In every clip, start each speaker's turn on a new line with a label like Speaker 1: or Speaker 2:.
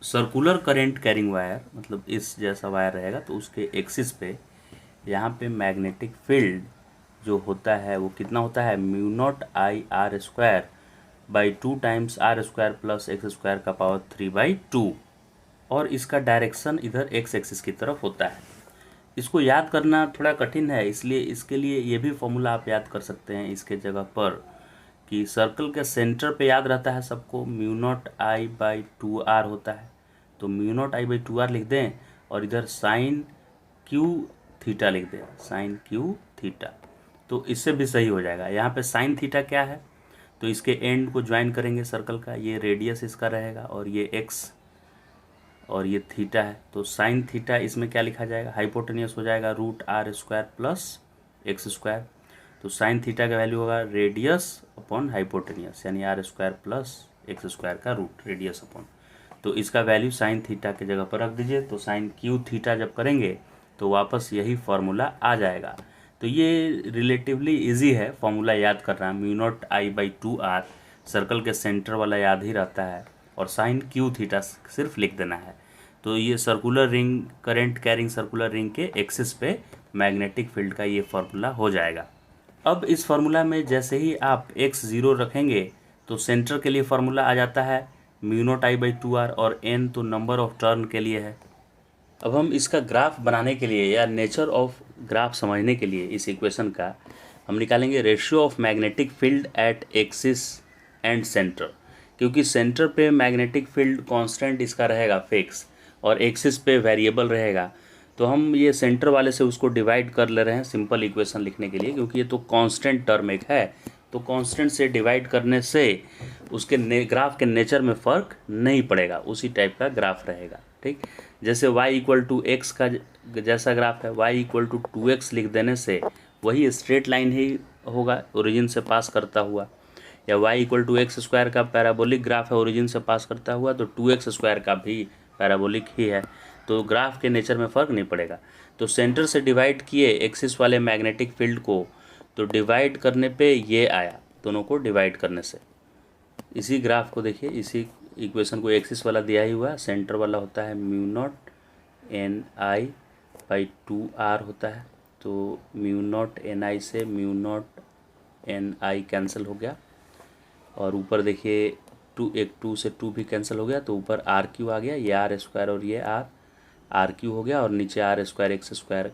Speaker 1: Circular current carrying wire मतलब इस जैसा वायर रहेगा तो उसके एक्सिस पे यहाँ पे मैग्नेटिक फील्ड जो होता है वो कितना होता है, mu naught I R square by 2 times R square plus X square का पावर 3/2, और इसका डायरेक्शन इधर एक्स एक्सिस की तरफ होता है। इसको याद करना थोड़ा कठिन है, इसलिए इसके लिए ये भी फॉर्मूला आप याद कर सकते हैं इसके जगह पर, कि सर्कल के सेंटर पे याद रहता है सबको, mu naught I by 2r होता है, तो mu naught I by 2r लिख दें और इधर साइन क्यू थीटा लिख दें, साइन क्यू थीटा, तो इससे भी सही हो जाएगा। यहाँ पे साइन थीटा क्या है, तो इसके एंड को ज्वाइन करेंगे सर्कल का, ये रेडियस इसका रहेगा और ये एक्स और ये थीटा है, तो साइन थीटा इसमें क्या लिखा जाएगा, हाइपोटेनियस हो जाएगा √r² प्लस एक्स स्क्वायर, तो साइन थीटा का वैल्यू होगा रेडियस अपॉन हाइपोटेनियस यानी r² प्लस एक्स स्क्वायर का रूट रेडियस अपॉन, तो इसका वैल्यू साइन थीटा की जगह पर रख दीजिए, तो साइन क्यू थीटा जब करेंगे तो वापस यही फार्मूला आ जाएगा। तो ये रिलेटिवली इजी है फार्मूला याद करना, mu naught I by 2r circle के सेंटर वाला याद ही रहता है और साइन क्यू थीटा सिर्फ लिख देना है। तो ये circular ring current carrying circular ring के एक्सिस पे मैग्नेटिक फील्ड का ये फार्मूला हो जाएगा। अब इस फार्मूला में जैसे ही आप x0 रखेंगे तो सेंटर के लिए फार्मूला आ जाता है mu naught I by 2r, और n तो नंबर ऑफ टर्न के लिए है। अब हम इसका ग्राफ बनाने के लिए या नेचर ऑफ ग्राफ समझने के लिए इस इक्वेशन का हम निकालेंगे ratio of magnetic field at axis and centre, क्योंकि सेंटर पे मैग्नेटिक फील्ड कांस्टेंट इसका रहेगा फिक्स और एक्सिस पे वेरिएबल रहेगा, तो हम ये सेंटर वाले से उसको डिवाइड कर ले रहे हैं सिंपल इक्वेशन लिखने के लिए, क्योंकि ये तो कांस्टेंट टर्म एक है, तो कांस्टेंट से डिवाइड करने से उसके ग्राफ के नेचर में फ़र्क नहीं पड़ेगा, उसी टाइप का ग्राफ रहेगा। ठीक, जैसे y=x का जैसा ग्राफ है, y=2x लिख देने से वही स्ट्रेट लाइन ही होगा ओरिजिन से पास करता हुआ, या y=x² का पैराबोलिक ग्राफ है ओरिजिन से पास करता हुआ, तो 2x² का भी पैराबोलिक ही है, तो ग्राफ के नेचर में फ़र्क नहीं पड़ेगा। तो सेंटर से डिवाइड किए एक्सिस वाले मैग्नेटिक फील्ड को, तो डिवाइड करने पे ये आया, दोनों को डिवाइड करने से। इसी ग्राफ को देखिए, इसी इक्वेशन को एक्सिस वाला दिया ही हुआ, सेंटर वाला होता है mu not an I by 2r होता है, तो म्यू नॉट एन आई से mu not an I cancel हो गया, और ऊपर देखिए एक 2 से 2 भी कैंसिल हो गया, तो ऊपर r³ आ गया, ये r² और ये r³ हो गया, और नीचे r² x²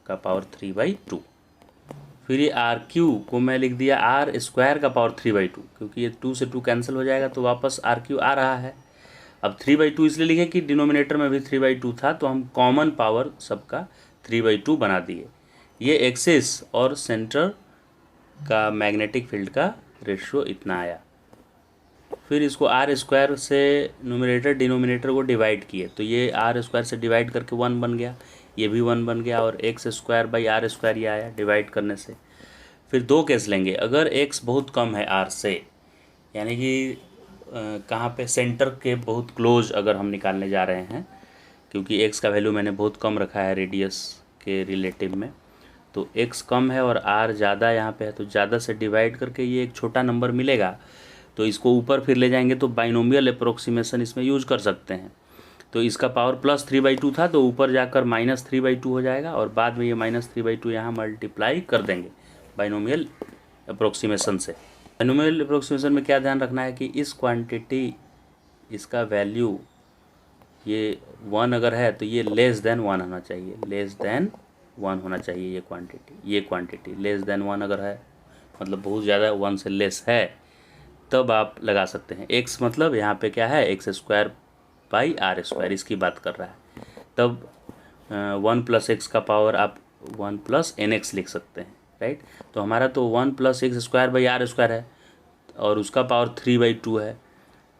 Speaker 1: का पावर 3/2। फिर ये r³ को मैं लिख दिया r² का पावर 3/2, क्योंकि ये 2 से 2 कैंसिल हो जाएगा तो वापस r³ आ रहा है। अब 3/2 इसलिए लिखे कि डिनोमिनेटर में भी 3/2 था, तो हम कॉमन पावर सबका 3/2 बना दिए। ये एक्सिस और सेंटर का मैग्नेटिक फील्ड का रेशियो इतना आया। फिर इसको r² से न्यूमरेटर डिनोमिनेटर को डिवाइड किए, तो ये r² से डिवाइड करके 1 बन गया, ये भी 1 बन गया, और x² बाई r² ये आया डिवाइड करने से। फिर 2 केस लेंगे, अगर x बहुत कम है r से, यानी कि कहाँ पे सेंटर के बहुत क्लोज अगर हम निकालने जा रहे हैं, क्योंकि x का वैल्यू मैंने बहुत कम रखा है रेडियस के रिलेटिव में, तो x कम है और r ज़्यादा यहाँ पे है, तो ज़्यादा से डिवाइड करके ये एक छोटा नंबर मिलेगा, तो इसको ऊपर फिर ले जाएंगे तो बाइनोमियल अप्रोक्सीमेशन इसमें यूज कर सकते हैं। तो इसका पावर प्लस 3/2 था, तो ऊपर जाकर -3/2 हो जाएगा, और बाद में ये -3/2 यहाँ मल्टीप्लाई कर देंगे बाइनोमियल अप्रोक्सीमेशन से। बाइनोमियल अप्रोक्सीमेशन में क्या ध्यान रखना है कि इस क्वांटिटी इसका वैल्यू ये 1 अगर है तो ये लेस देन 1 होना चाहिए, लेस देन 1 होना चाहिए ये क्वांटिटी लेस देन 1 अगर है, मतलब बहुत ज़्यादा 1 से लेस है, तब आप लगा सकते हैं। x मतलब यहाँ पे क्या है, x² बाई r², इसकी बात कर रहा है, तब 1 + x का पावर आप 1 + nx लिख सकते हैं, राइट। तो हमारा तो 1 + x² बाई r² है और उसका पावर 3/2 है,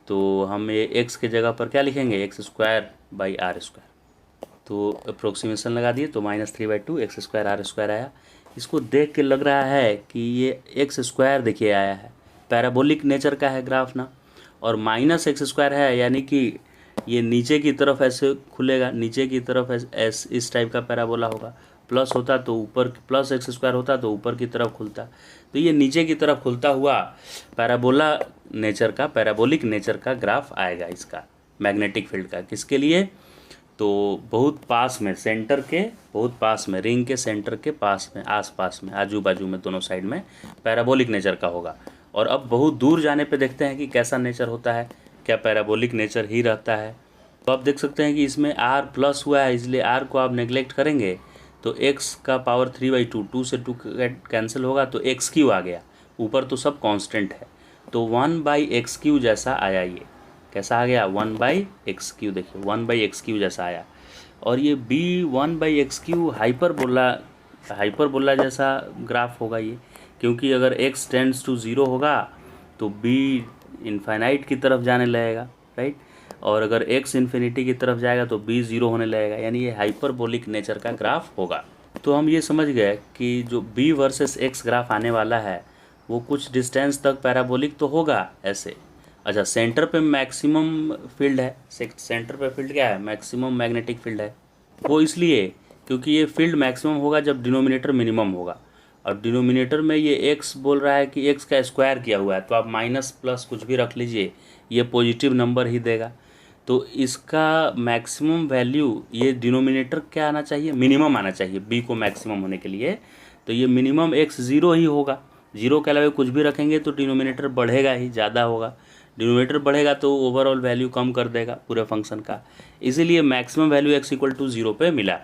Speaker 1: तो हम ये x के जगह पर क्या लिखेंगे, x² बाई r², तो अप्रोक्सीमेशन लगा दिए, तो -3/2 x² r² आया। इसको देख के लग रहा है कि ये x² देखिए आया है, पैराबोलिक नेचर का है ग्राफ ना, और -x² है, यानी कि ये नीचे की तरफ ऐसे खुलेगा, नीचे की तरफ ऐसे इस टाइप का पैराबोला होगा, प्लस होता तो ऊपर, प्लस x² होता तो ऊपर की तरफ खुलता, तो ये नीचे की तरफ खुलता हुआ पैराबोला नेचर का, पैराबोलिक नेचर का ग्राफ आएगा इसका, मैग्नेटिक फील्ड का। किसके लिए? तो बहुत पास में, सेंटर के बहुत पास में, रिंग के सेंटर के पास में, आसपास में, आजू बाजू में, दोनों साइड में पैराबोलिक नेचर का होगा। और अब बहुत दूर जाने पे देखते हैं कि कैसा नेचर होता है, क्या पैराबोलिक नेचर ही रहता है। तो आप देख सकते हैं कि इसमें r प्लस हुआ है, इसलिए r को आप नेग्लेक्ट करेंगे तो x का पावर 3/2, 2 से 2 कैंसिल होगा तो एक्स क्यू आ गया। ऊपर तो सब कांस्टेंट है, तो 1/x³ जैसा आया। ये कैसा आ गया? 1/x³। देखिए 1/x³ जैसा आया। और ये b 1/x³ हाइपरबोला जैसा ग्राफ होगा ये, क्योंकि अगर x टेंड्स टू 0 होगा तो b इनफाइनाइट की तरफ जाने लगेगा, राइट। और अगर x इन्फिनिटी की तरफ जाएगा तो b 0 होने लगेगा, यानी ये हाइपरबोलिक नेचर का ग्राफ होगा। तो हम ये समझ गए कि जो b वर्सेस x ग्राफ आने वाला है वो कुछ डिस्टेंस तक पैराबोलिक तो होगा ऐसे। अच्छा, सेंटर पे मैक्सिमम फील्ड है। सेंटर पे फील्ड क्या है? मैक्सिमम मैग्नेटिक फील्ड है। वो इसलिए क्योंकि ये फील्ड मैक्सिमम होगा जब डिनोमिनेटर मिनिमम होगा। और डिनोमिनेटर में ये x बोल रहा है कि x का स्क्वायर किया हुआ है, तो आप माइनस प्लस कुछ भी रख लीजिए, ये पॉजिटिव नंबर ही देगा। तो इसका मैक्सिमम वैल्यू, ये डिनोमिनेटर क्या आना चाहिए? मिनिमम आना चाहिए b को मैक्सिमम होने के लिए। तो ये मिनिमम x 0 ही होगा। 0 के अलावा कुछ भी रखेंगे तो डिनोमिनेटर बढ़ेगा ही, ज़्यादा होगा। डिनोमिनेटर बढ़ेगा तो ओवरऑल वैल्यू कम कर देगा पूरे फंक्शन का, इसीलिए मैक्सिमम वैल्यू x = 0 पे मिला।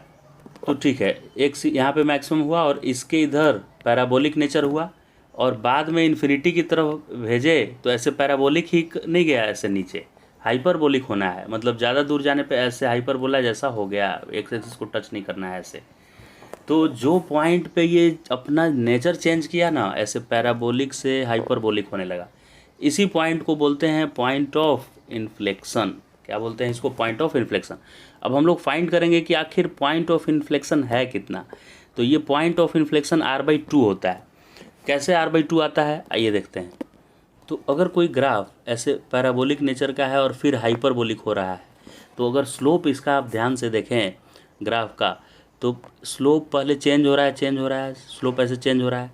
Speaker 1: तो ठीक है, x यहाँ पे मैक्सिमम हुआ और इसके इधर पैराबोलिक नेचर हुआ, और बाद में इन्फिनिटी की तरफ भेजे तो ऐसे पैराबोलिक ही नहीं गया, ऐसे नीचे हाइपरबोलिक होना है। मतलब ज़्यादा दूर जाने पे ऐसे हाइपरबोला जैसा हो गया, एक्स एक्सिस को टच नहीं करना है ऐसे। तो जो पॉइंट पे ये अपना नेचर चेंज किया ना, ऐसे पैराबोलिक से हाइपरबोलिक होने लगा, इसी पॉइंट को बोलते हैं पॉइंट ऑफ इन्फ्लेक्शन। क्या बोलते हैं इसको? Point of inflection. अब हम लोग फाइंड करेंगे कि आखिर पॉइंट ऑफ इन्फ्लेक्शन है कितना। तो ये पॉइंट ऑफ इन्फ्लेक्शन r/2 होता है। कैसे r/2 आता है, आइए देखते हैं। तो अगर कोई ग्राफ ऐसे पैराबोलिक नेचर का है और फिर हाइपरबोलिक हो रहा है, तो अगर स्लोप इसका आप ध्यान से देखें ग्राफ का, तो स्लोप पहले चेंज हो रहा है, स्लोप ऐसे चेंज हो रहा है,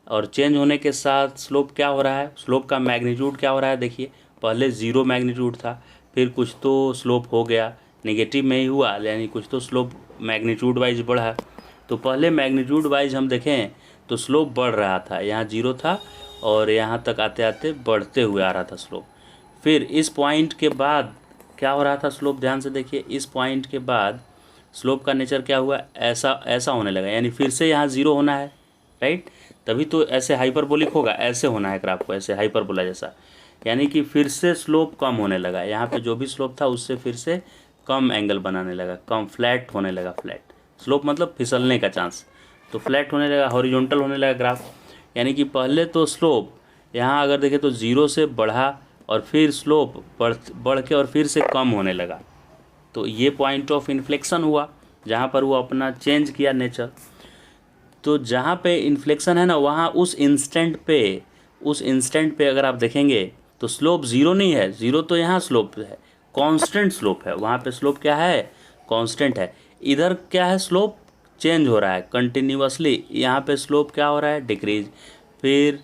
Speaker 1: और चेंज होने के साथ स्लोप क्या हो रहा है, स्लोप का मैग्नीट्यूड क्या हो रहा है। देखिए पहले 0 मैग्नीट्यूड था, फिर कुछ तो स्लोप हो गया, नेगेटिव में ही हुआ, यानी कुछ तो स्लोप मैग्नीट्यूड वाइज बढ़ा। तो पहले मैग्नीट्यूड वाइज हम देखें तो स्लोप बढ़ रहा था, यहाँ 0 था और यहाँ तक आते आते बढ़ते हुए आ रहा था स्लोप। फिर इस पॉइंट के बाद क्या हो रहा था स्लोप, ध्यान से देखिए, इस पॉइंट के बाद स्लोप का नेचर क्या हुआ, ऐसा होने लगा, यानी फिर से यहाँ 0 होना है, राइट। तभी तो ऐसे हाइपरबोलिक होगा, ऐसे होना है ग्राफ को, ऐसे हाइपरबोला जैसा, यानी कि फिर से स्लोप कम होने लगा। यहाँ पे जो भी स्लोप था उससे फिर से कम एंगल बनाने लगा, कम फ्लैट होने लगा। फ्लैट स्लोप मतलब फिसलने का चांस, तो फ्लैट होने लगा, हॉरिजॉन्टल होने लगा ग्राफ। यानी कि पहले तो स्लोप यहाँ अगर देखें तो 0 से बढ़ा और फिर स्लोप बढ़ के और फिर से कम होने लगा। तो ये पॉइंट ऑफ इन्फ्लेक्शन हुआ जहाँ पर वो अपना चेंज किया नेचर। तो जहाँ पे इन्फ्लेक्शन है ना, वहाँ उस इंस्टेंट पे अगर आप देखेंगे तो स्लोप 0 नहीं है, 0 तो यहाँ स्लोप है, कांस्टेंट स्लोप है। वहाँ पे स्लोप क्या है, कांस्टेंट है। इधर क्या है, स्लोप चेंज हो रहा है कंटिन्यूअसली। यहाँ पे स्लोप क्या हो रहा है, डिक्रीज, फिर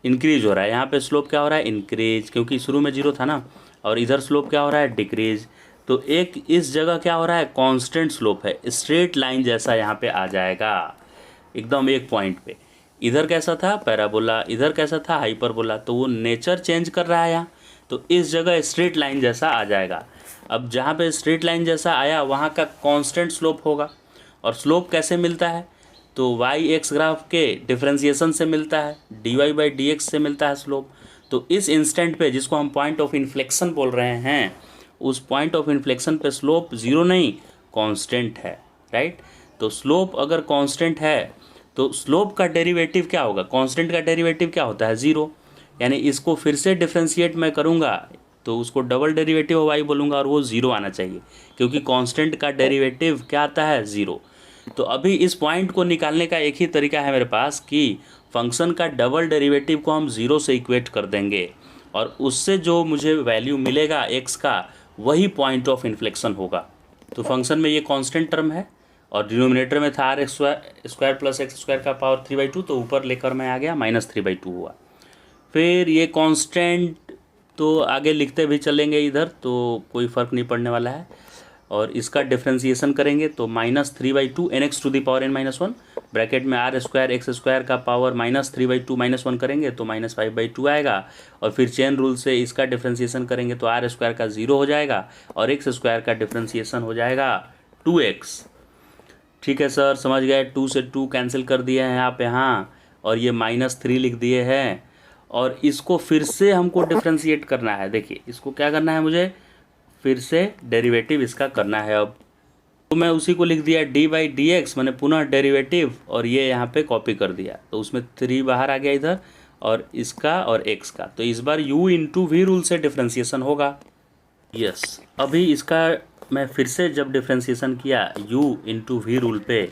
Speaker 1: इंक्रीज हो रहा है। यहाँ पे स्लोप क्या हो रहा है, इंक्रीज, क्योंकि शुरू में 0 था ना। और इधर स्लोप क्या हो रहा है, डिक्रीज। तो एक इस जगह क्या हो रहा है, कांस्टेंट स्लोप है, स्ट्रेट लाइन जैसा यहाँ पे आ जाएगा एकदम एक पॉइंट पे। इधर कैसा था, पैराबोला, इधर कैसा था, हाइपरबोला। तो वो नेचर चेंज कर रहा है यहाँ, तो इस जगह स्ट्रेट लाइन जैसा आ जाएगा। अब जहाँ पे स्ट्रेट लाइन जैसा आया वहाँ का कांस्टेंट स्लोप होगा। और स्लोप कैसे मिलता है, तो वाई एक्स ग्राफ के डिफ्रेंसिएशन से मिलता है, dy/dx से मिलता है स्लोप। तो इस इंस्टेंट पे जिसको हम पॉइंट ऑफ इन्फ्लेक्शन बोल रहे हैं, उस पॉइंट ऑफ इन्फ्लेक्शन पे स्लोप 0 नहीं, कांस्टेंट है, राइट। तो स्लोप अगर कांस्टेंट है तो स्लोप का डेरिवेटिव क्या होगा, कांस्टेंट का डेरिवेटिव क्या होता है, 0। यानी इसको फिर से डिफ्रेंशिएट मैं करूँगा तो उसको डबल डेरिवेटिव ऑफ y बोलूँगा और वो 0 आना चाहिए, क्योंकि कांस्टेंट का डेरिवेटिव क्या आता है, 0। तो अभी इस पॉइंट को निकालने का एक ही तरीका है मेरे पास कि फंक्शन का डबल डेरिवेटिव को हम 0 से इक्वेट कर देंगे और उससे जो मुझे वैल्यू मिलेगा x का, वही पॉइंट ऑफ इन्फ्लेक्शन होगा। तो फंक्शन में ये कांस्टेंट टर्म है और डिनोमिनेटर में था r² प्लस x² का पावर 3/2, तो ऊपर लेकर मैं आ गया -3/2 हुआ। फिर ये कांस्टेंट तो आगे लिखते भी चलेंगे इधर, तो कोई फ़र्क नहीं पड़ने वाला है। और इसका डिफ्रेंसिएशन करेंगे तो -3/2 nx to the power n minus 1 bracket में r स्क्वायर x स्क्वायर का पावर -3/2 -1 करेंगे तो -5/2 आएगा। और फिर चेन रूल से इसका डिफ्रेंसिएशन करेंगे तो r स्क्वायर का 0 हो जाएगा और x स्क्वायर का डिफ्रेंसिएशन हो जाएगा 2x। ठीक है सर, समझ गए। 2 से 2 कैंसिल कर दिए हैं आप यहाँ, और ये -3 लिख दिए हैं। और इसको फिर से हमको डिफ्रेंशिएट करना है। देखिए इसको क्या करना है, मुझे फिर से डेरिवेटिव इसका करना है। अब तो मैं उसी को लिख दिया d/dx, मैंने पुनः डेरिवेटिव, और ये यहाँ पे कॉपी कर दिया तो उसमें 3 बाहर आ गया इधर, और इसका और x का। तो इस बार u इंटू वी रूल से डिफ्रेंसिएशन होगा। यस, अभी इसका मैं फिर से जब डिफ्रेंसिएशन किया u इंटू वी रूल पे,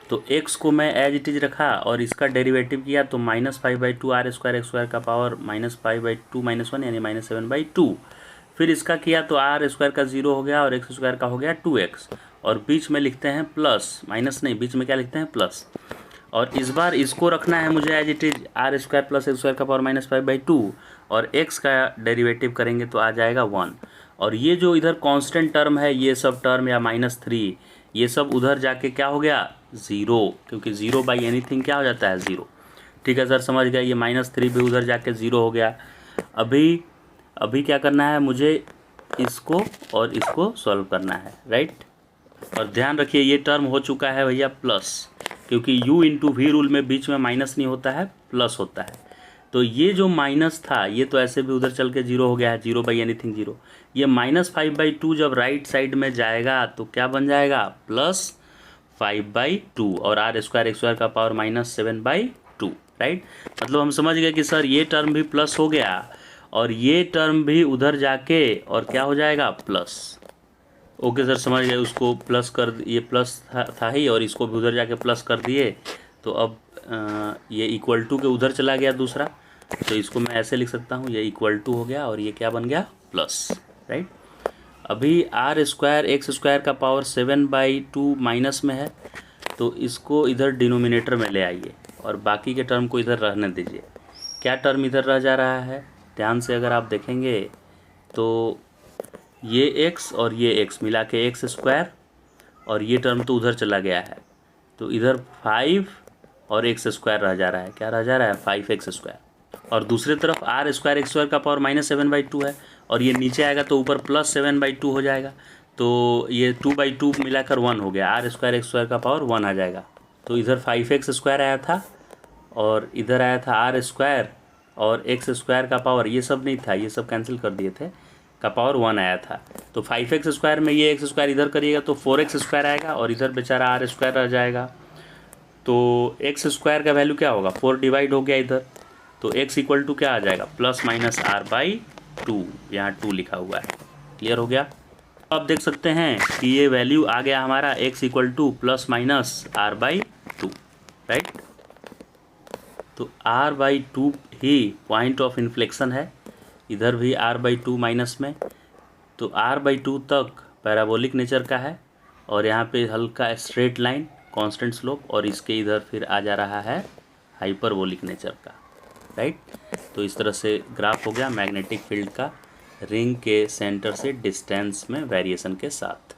Speaker 1: तो x को मैं एज इट इज रखा और इसका डेरिवेटिव किया तो -5/2 r स्क्वायर x स्क्वायर का पावर -5/2 -1 यानी -7/2। फिर इसका किया तो r स्क्वायर का 0 हो गया और x स्क्वायर का हो गया 2x, और बीच में लिखते हैं प्लस, माइनस नहीं, बीच में क्या लिखते हैं, प्लस। और इस बार इसको रखना है मुझे as it is r square plus x square का पावर -5/2, और x का डेरिवेटिव करेंगे तो आ जाएगा 1। और ये जो इधर कांस्टेंट टर्म है, ये सब टर्म या -3, ये सब उधर जाके क्या हो गया, 0, क्योंकि 0 बाई एनीथिंग क्या हो जाता है, 0। ठीक है सर, समझ गया। ये -3 भी उधर जाके 0 हो गया। अभी क्या करना है, मुझे इसको और इसको सॉल्व करना है, राइट। और ध्यान रखिए ये टर्म हो चुका है भैया प्लस, क्योंकि u इंटू वी रूल में बीच में माइनस नहीं होता है, प्लस होता है। तो ये जो माइनस था ये तो ऐसे भी उधर चल के 0 हो गया है, 0 बाई एनीथिंग 0। ये -5/2 जब राइट साइड में जाएगा तो क्या बन जाएगा, +5/2, और r स्क्वायर x स्क्वायर का पावर -7/2, राइट। मतलब हम समझ गए कि सर ये टर्म भी प्लस हो गया और ये टर्म भी उधर जाके और क्या हो जाएगा, प्लस। ओके सर, समझ गए। उसको प्लस कर, ये प्लस था ही, और इसको भी उधर जाके प्लस कर दिए। तो अब ये इक्वल टू के उधर चला गया दूसरा, तो इसको मैं ऐसे लिख सकता हूँ, ये इक्वल टू हो गया और ये क्या बन गया, प्लस, राइट। अभी r स्क्वायर x स्क्वायर का पावर 7/2 माइनस में है, तो इसको इधर डिनोमिनेटर में ले आइए और बाकी के टर्म को इधर रहने दीजिए। क्या टर्म इधर रह जा रहा है, ध्यान से अगर आप देखेंगे तो ये x और ये x मिला के x स्क्वायर, और ये टर्म तो उधर चला गया है, तो इधर 5 और x स्क्वायर रह जा रहा है। क्या रह जा रहा है, 5x स्क्वायर। और दूसरी तरफ r स्क्वायर x स्क्वायर का पावर -7/2 है, और ये नीचे आएगा तो ऊपर +7/2 हो जाएगा। तो ये 2/2 मिलाकर 1 हो गया, r स्क्वायर x स्क्वायर का पावर 1 आ जाएगा। तो इधर 5x स्क्वायर आया था और इधर आया था r स्क्वायर, और x स्क्वायर का पावर ये सब नहीं था, ये सब कैंसिल कर दिए थे, का पावर 1 आया था। तो 5x स्क्वायर में ये x स्क्वायर इधर करिएगा तो 4x स्क्वायर आएगा, और इधर बेचारा r स्क्वायर रह जाएगा। तो x स्क्वायर का वैल्यू क्या होगा, 4 डिवाइड हो गया इधर, तो x इक्वल टू क्या आ जाएगा, +-r/2, यहाँ 2 लिखा हुआ है। क्लियर हो गया। अब देख सकते हैं कि ये वैल्यू आ गया हमारा x equal to +-r/2, right. तो r/2 he point of inflection है, इधर भी r/2 माइनस में। तो r/2 तक पैराबोलिक नेचर का है, और यहाँ पे हल्का स्ट्रेट लाइन कांस्टेंट स्लोप, और इसके इधर फिर आ जा रहा है हाइपरबोलिक नेचर का, राइट। तो इस तरह से ग्राफ हो गया मैग्नेटिक फील्ड का रिंग के सेंटर से डिस्टेंस में वेरिएशन के साथ।